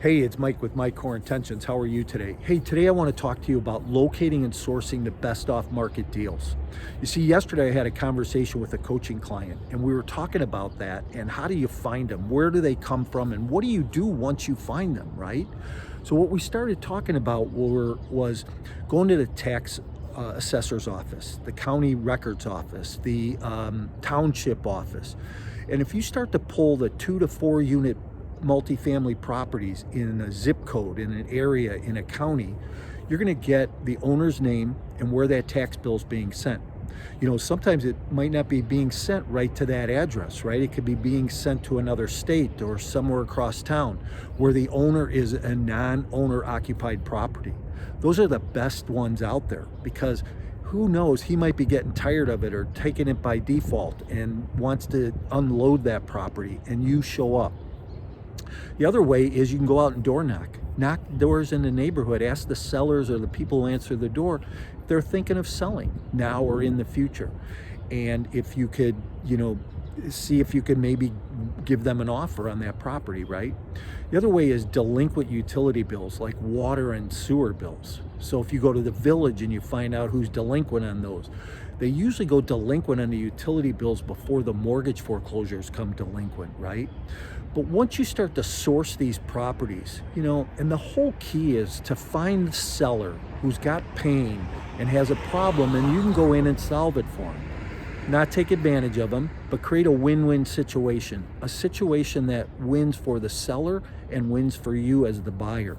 Hey, it's Mike with My Core Intentions. How are you today? Hey, today I want to talk to you about locating and sourcing the best off-market deals. You see, yesterday I had a conversation with a coaching client and we were talking about that and how do you find them? Where do they come from? And what do you do once you find them, right? So what we started talking about was going to the tax assessor's office, the county records office, the township office. And if you start to pull the 2 to 4 unit multifamily properties in a zip code, in an area, in a county, you're going to get the owner's name and where that tax bill is being sent. You know, sometimes it might not be being sent right to that address, right? It could be being sent to another state or somewhere across town where the owner is a non-owner occupied property. Those are the best ones out there because who knows, he might be getting tired of it or taking it by default and wants to unload that property and you show up. The other way is you can go out and knock doors in the neighborhood, ask the sellers or the people who answer the door if they're thinking of selling now or in the future. And if you could, see if you could maybe give them an offer on that property, right? The other way is delinquent utility bills like water and sewer bills. So if you go to the village and you find out who's delinquent on those, they usually go delinquent on the utility bills before the mortgage foreclosures come delinquent, right? But once you start to source these properties, and the whole key is to find the seller who's got pain and has a problem, and you can go in and solve it for him. Not take advantage of them, but create a win-win situation, a situation that wins for the seller and wins for you as the buyer.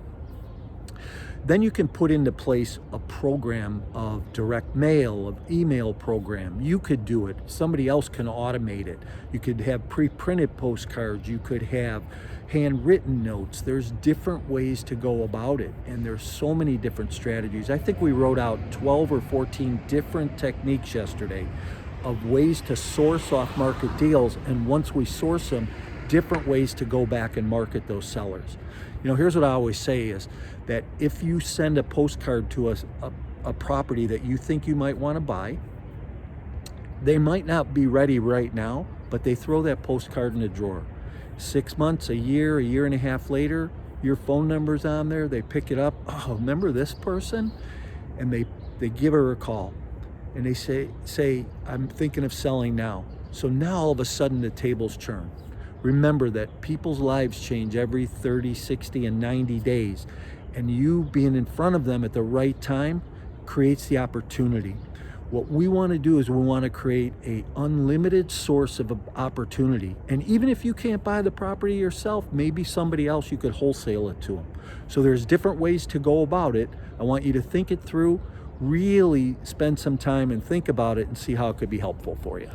Then you can put into place a program of direct mail, of email program. You could do it. Somebody else can automate it. You could have pre-printed postcards. You could have handwritten notes. There's different ways to go about it. And there's so many different strategies. I think we wrote out 12 or 14 different techniques yesterday of ways to source off-market deals. And once we source them, different ways to go back and market those sellers. Here's what I always say is that if you send a postcard to a property that you think you might want to buy, they might not be ready right now, but they throw that postcard in a drawer. 6 months, a year and a half later, your phone number's on there, they pick it up. Oh, remember this person? And they give her a call and they say, I'm thinking of selling now. So now all of a sudden the tables turn. Remember that people's lives change every 30, 60, and 90 days. And you being in front of them at the right time creates the opportunity. What we want to do is we want to create an unlimited source of opportunity. And even if you can't buy the property yourself, maybe somebody else you could wholesale it to them. So there's different ways to go about it. I want you to think it through, really spend some time and think about it and see how it could be helpful for you.